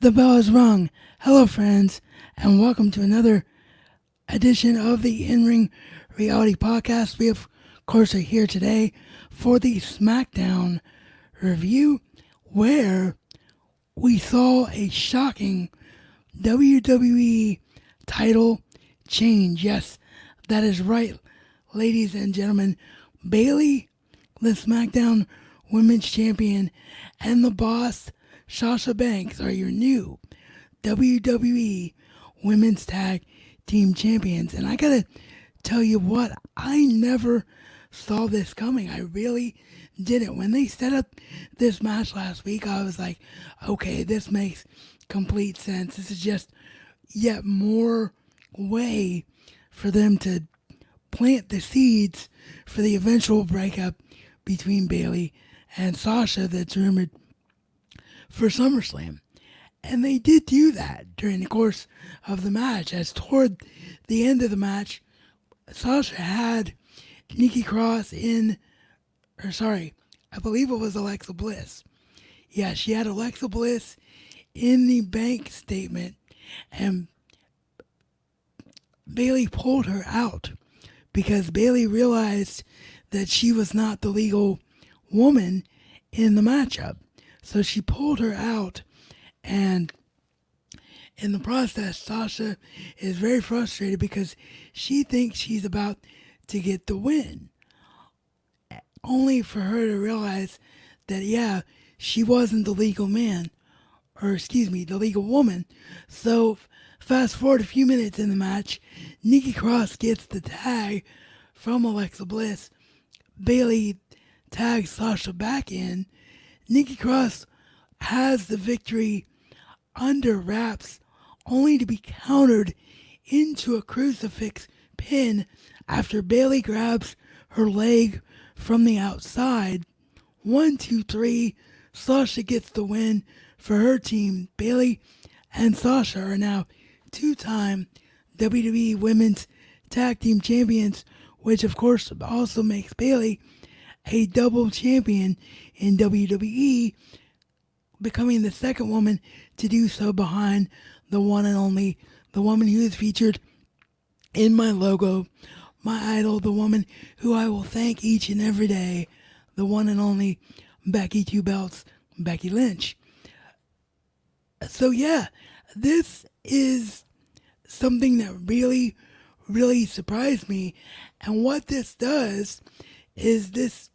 The bell is rung. Hello, friends, and welcome to another edition of the In Ring Reality Podcast. We, of course, are here today for the Smackdown review, where we saw a shocking WWE title change. Yes, that is right, ladies and gentlemen. Bayley, the SmackDown Women's Champion, and the boss, Sasha Banks, are your new WWE Women's Tag Team Champions. And I gotta tell you what, I never saw this coming. I really didn't. When they set up this match last week, I was like, okay, this makes complete sense. This is just yet more way for them to plant the seeds for the eventual breakup between Bayley and Sasha that's rumored for SummerSlam. And they did do that during the course of the match, as toward the end of the match, Sasha had Nikki Cross I believe it was Alexa Bliss. Yeah, she had Alexa Bliss in the bank statement, and Bayley pulled her out because Bayley realized that she was not the legal woman in the matchup. So she pulled her out, and in the process, Sasha is very frustrated because she thinks she's about to get the win, only for her to realize that, yeah, she wasn't the legal man, the legal woman. So fast forward a few minutes in the match, Nikki Cross gets the tag from Alexa Bliss. Bayley tags Sasha back in. Nikki Cross has the victory under wraps, only to be countered into a crucifix pin after Bayley grabs her leg from the outside. 1, 2, 3. Sasha gets the win for her team. Bayley and Sasha are now two-time WWE Women's Tag Team Champions, which of course also makes Bayley a double champion in WWE, becoming the second woman to do so behind the one and only, the woman who is featured in my logo, my idol, the woman who I will thank each and every day, the one and only Becky Two Belts, Becky Lynch. So yeah, this is something that really surprised me. And what this does is this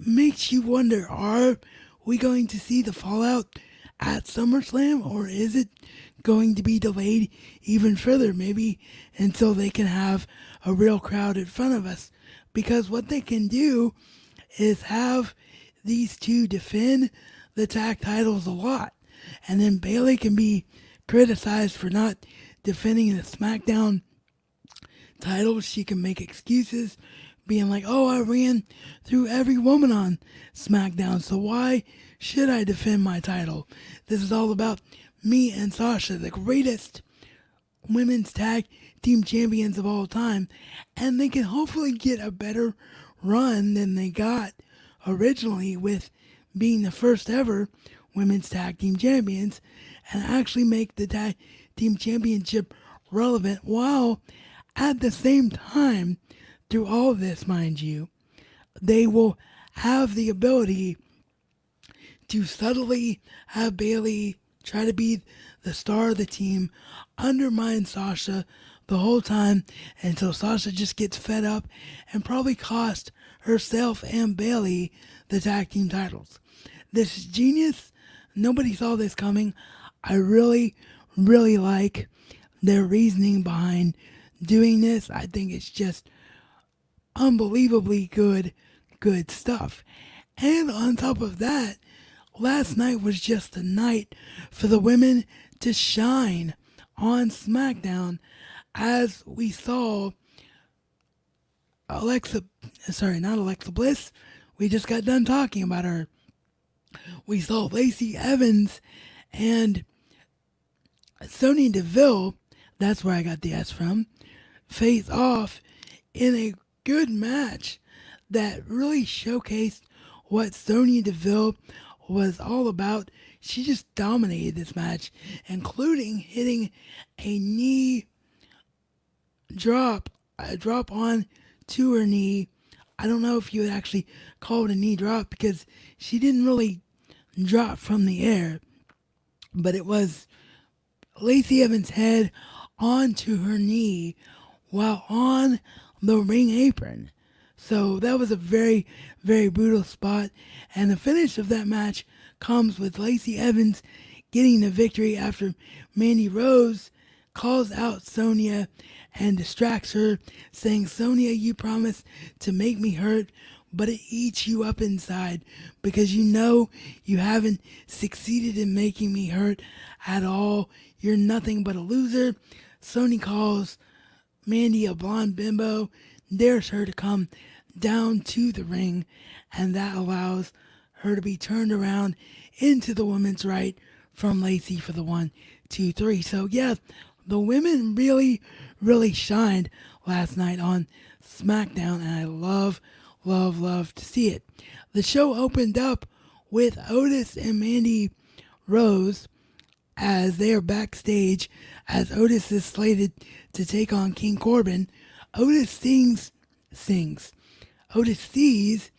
makes you wonder, are we going to see the fallout at SummerSlam, or is it going to be delayed even further, maybe until they can have a real crowd in front of us? Because what they can do is have these two defend the tag titles a lot, and then Bayley can be criticized for not defending the SmackDown title. She can make excuses, being like, oh, I ran through every woman on SmackDown, so why should I defend my title? This is all about me and Sasha, the greatest women's tag team champions of all time, and they can hopefully get a better run than they got originally with being the first ever women's tag team champions, and actually make the tag team championship relevant, while at the same time, through all of this, mind you, they will have the ability to subtly have Bayley try to be the star of the team, undermine Sasha the whole time until Sasha just gets fed up and probably cost herself and Bayley the tag team titles. This is genius. Nobody saw this coming. I really like their reasoning behind doing this. I think it's just unbelievably good stuff. And on top of that, last night was just a night for the women to shine on SmackDown, as we saw not Alexa Bliss. We just got done talking about her. We saw Lacey Evans and Sonya Deville, that's where I got the S from, face off in a good match that really showcased what Sonya Deville was all about. she just dominated this match, including hitting a knee drop, a drop on to her knee. I don't know if you would actually call it a knee drop because she didn't really drop from the air, but it was Lacey Evans' head onto her knee while on the ring apron. So that was a very, very brutal spot. And the finish of that match comes with Lacey Evans getting the victory after Mandy Rose calls out Sonya and distracts her, saying, Sonya, you promised to make me hurt, but it eats you up inside because you know you haven't succeeded in making me hurt at all. You're nothing but a loser. Sonya calls Mandy a blonde bimbo, dares her to come down to the ring, and that allows her to be turned around into the women's right from Lacey for the 1, 2, 3. So yeah, the women really, really shined last night on SmackDown, and I love, love, love to see it. The show opened up with Otis and Mandy Rose as they are backstage as Otis is slated to take on King Corbin. Otis sings. Otis sees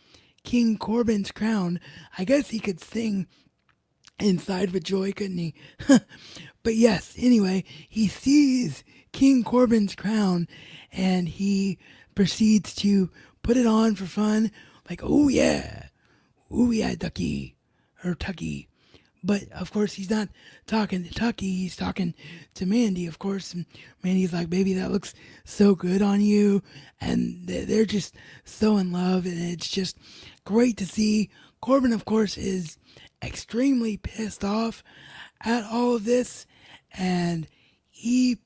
King Corbin's crown. I guess he could sing inside with joy, couldn't he? But yes, anyway, he sees King Corbin's crown and he proceeds to put it on for fun. Like, oh yeah, Ducky, or Tucky. But of course, he's not talking to Tucky, he's talking to Mandy, of course. And Mandy's like, baby, that looks so good on you. And they're just so in love, and it's just great to see. Corbin, of course, is extremely pissed off at all of this, and he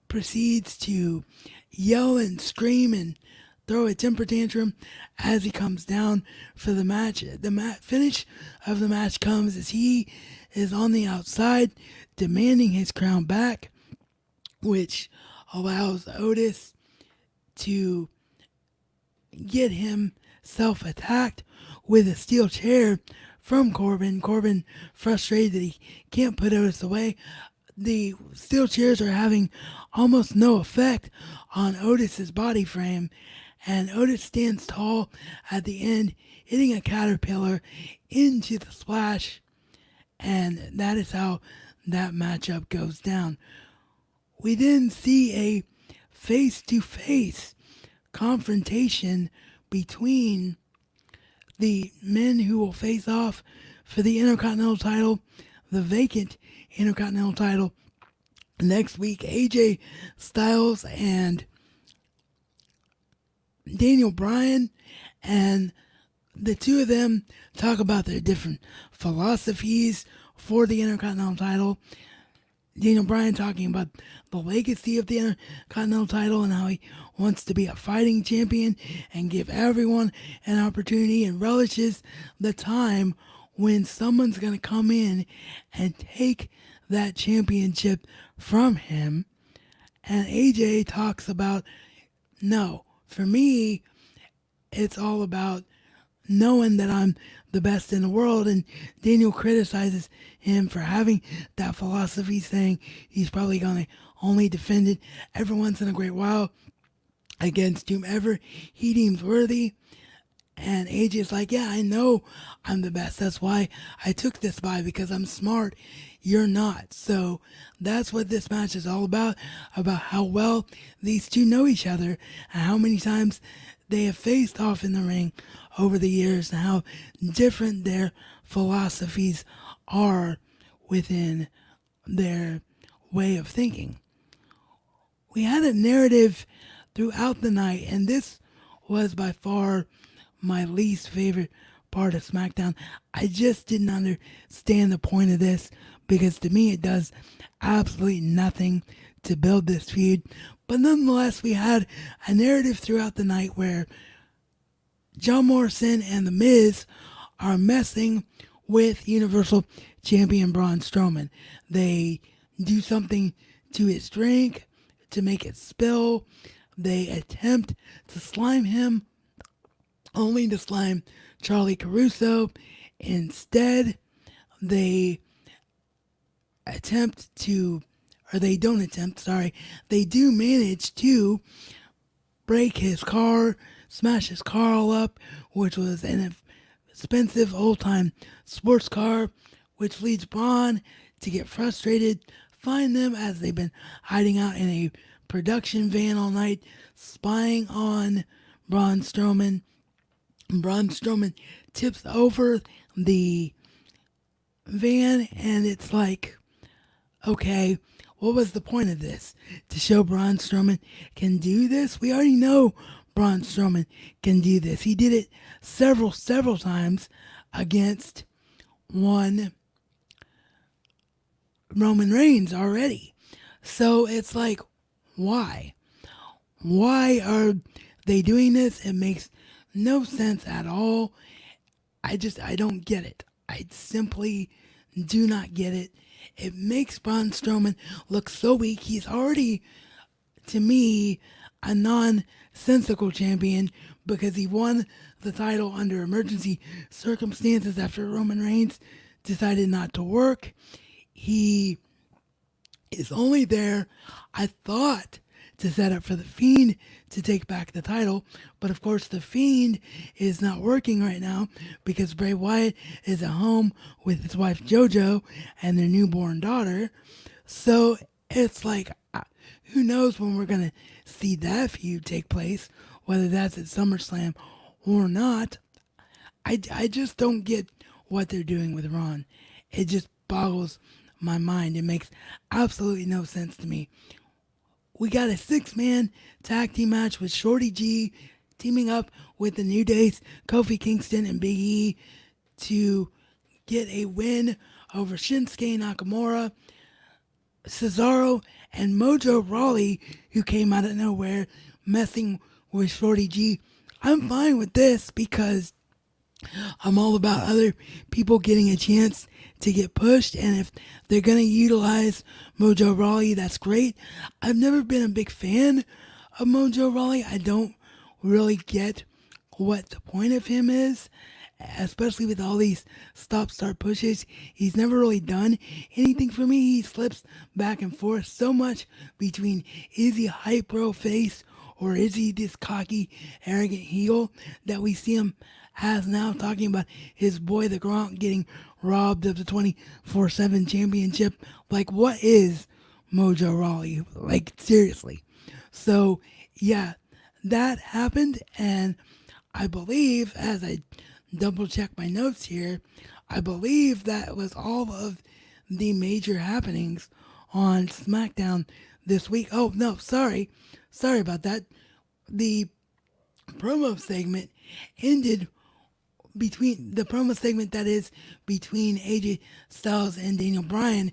proceeds to yell and scream and throw a temper tantrum as he comes down for the match. The finish of the match comes as he is on the outside demanding his crown back, which allows Otis to get himself attacked with a steel chair from Corbin. Corbin, frustrated that he can't put Otis away. The steel chairs are having almost no effect on Otis's body frame, and Otis stands tall at the end, hitting a caterpillar into the splash, and that is how that matchup goes down. We then see a face-to-face confrontation between the men who will face off for the Intercontinental title, the vacant Intercontinental title, next week. AJ Styles and Daniel Bryan, and the two of them talk about their different philosophies for the Intercontinental title. Daniel Bryan talking about the legacy of the Intercontinental title and how he wants to be a fighting champion and give everyone an opportunity, and relishes the time when someone's going to come in and take that championship from him. And AJ talks about, no, for me, it's all about knowing that I'm the best in the world. And Daniel criticizes him for having that philosophy, saying he's probably going to only defend it every once in a great while against whomever he deems worthy. And AJ's like, yeah, I know I'm the best. That's why I took this bye, because I'm smart. You're not. So that's what this match is all about how well these two know each other and how many times they have faced off in the ring over the years and how different their philosophies are within their way of thinking. We had a narrative throughout the night, and this was by far my least favorite part of SmackDown. I just didn't understand the point of this, because to me it does absolutely nothing to build this feud. But nonetheless, we had a narrative throughout the night where John Morrison and The Miz are messing with Universal Champion Braun Strowman. They do something to his drink to make it spill. They attempt to slime him, only to slime Charlie Caruso. Instead, they attempt to, or they don't attempt, sorry, they do manage to break his car, smash his car all up, which was an expensive old time sports car, which leads Braun to get frustrated, find them as they've been hiding out in a production van all night, spying on Braun Strowman. Braun Strowman tips over the van, and it's like, okay, what was the point of this? To show Braun Strowman can do this? We already know Braun Strowman can do this. He did it several times against one Roman Reigns already. So it's like, why? Why are they doing this? It makes no sense at all. I don't get it. I simply do not get it. It makes Braun Strowman look so weak. He's already, to me, a nonsensical champion because he won the title under emergency circumstances after Roman Reigns decided not to work. He is only there, I thought, to set up for The Fiend to take back the title. But of course, The Fiend is not working right now because Bray Wyatt is at home with his wife JoJo and their newborn daughter. So it's like, who knows when we're going to see that feud take place, whether that's at SummerSlam or not. I just don't get what they're doing with Ron. It just boggles my mind. It makes absolutely no sense to me. We got a 6-man tag team match with Shorty G teaming up with the New Day's Kofi Kingston and Big E to get a win over Shinsuke Nakamura, Cesaro, and Mojo Rawley, who came out of nowhere messing with Shorty G. I'm fine with this because I'm all about other people getting a chance to get pushed, and if they're going to utilize Mojo Rawley, that's great. I've never been a big fan of Mojo Rawley. I don't really get what the point of him is, especially with all these stop-start pushes. He's never really done anything for me. He slips back and forth so much between is he hype bro face or is he this cocky, arrogant heel that we see him as now, talking about his boy the Gronk getting robbed of the 24/7 championship. Like, what is Mojo Rawley? Like, seriously. So, yeah, that happened, and I believe, as I double check my notes here, I believe that was all of the major happenings on SmackDown this week. Oh, no, sorry. Sorry about that. The promo segment ended between the promo segment that is between AJ Styles and Daniel Bryan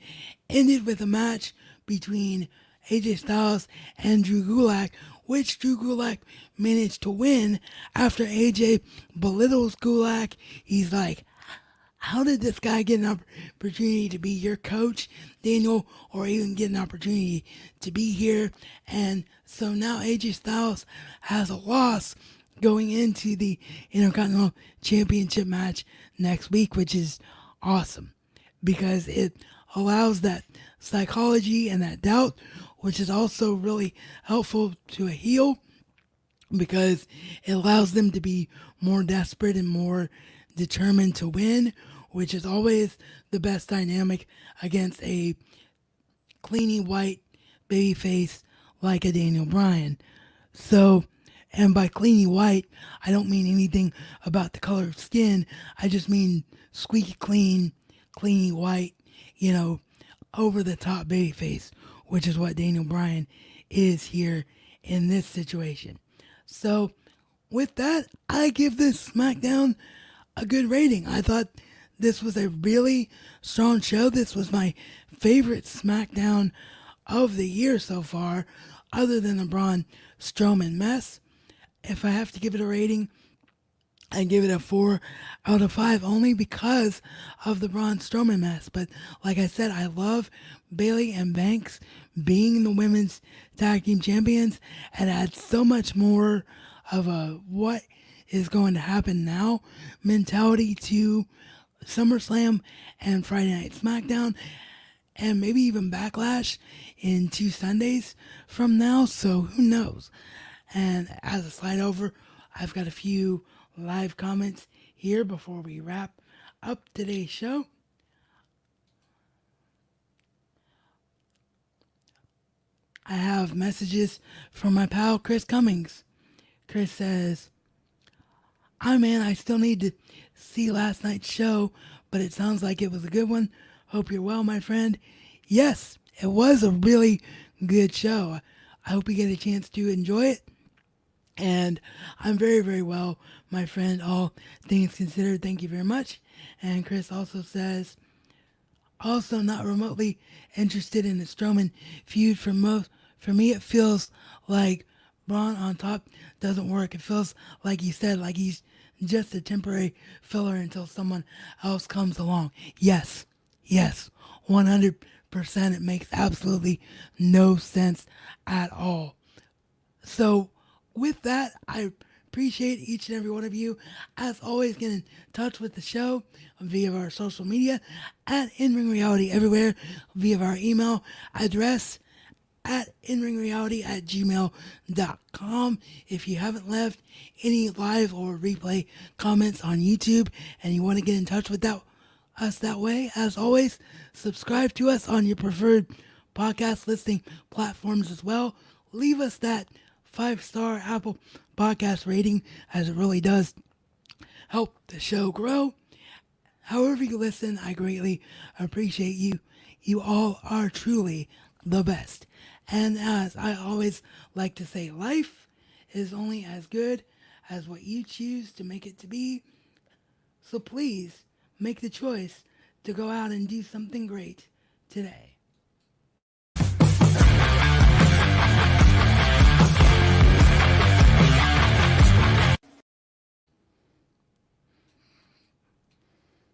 ended with a match between AJ Styles and Drew Gulak, which Drew Gulak managed to win after AJ belittles Gulak. He's like, how did this guy get an opportunity to be your coach, Daniel, or even get an opportunity to be here? And so now AJ Styles has a loss going into the Intercontinental Championship match next week, which is awesome because it allows that psychology and that doubt, which is also really helpful to a heel because it allows them to be more desperate and more determined to win, which is always the best dynamic against a cleany white babyface like a Daniel Bryan. So, and by cleany white, I don't mean anything about the color of skin. I just mean squeaky clean, cleany white, over the top babyface, which is what Daniel Bryan is here in this situation. So, with that, I give this SmackDown a good rating. I thought this was a really strong show. This was my favorite SmackDown of the year so far, other than the Braun Strowman mess. If I have to give it a rating, I give it a 4 out of 5 only because of the Braun Strowman mess. But like I said, I love Bayley and Banks being the women's tag team champions and adds so much more of a what is going to happen now mentality to SummerSlam and Friday Night SmackDown. and maybe even Backlash in 2 Sundays from now. So who knows? And as a slide over, I've got a few live comments here before we wrap up today's show. I have messages from my pal Chris Cummings. Chris says, man, I still need to see last night's show, but it sounds like it was a good one. Hope you're well, my friend. Yes, it was a really good show. I hope you get a chance to enjoy it. And I'm very, very well, my friend. All things considered, thank you very much. And Chris also says, also not remotely interested in the Strowman feud. For me, it feels like Braun on top doesn't work. It feels like he said, like he's just a temporary filler until someone else comes along. Yes, 100%. It makes absolutely no sense at all. So, with that, I appreciate each and every one of you. As always, get in touch with the show via our social media at In Ring Reality everywhere, via our email address at inringreality@gmail.com. If you haven't left any live or replay comments on YouTube and you want to get in touch with us that way, as always, subscribe to us on your preferred podcast listening platforms as well. Leave us that 5-star Apple podcast rating, as it really does help the show grow. However you listen, I greatly appreciate you. You all are truly the best. And as I always like to say, life is only as good as what you choose to make it to be. So please make the choice to go out and do something great today.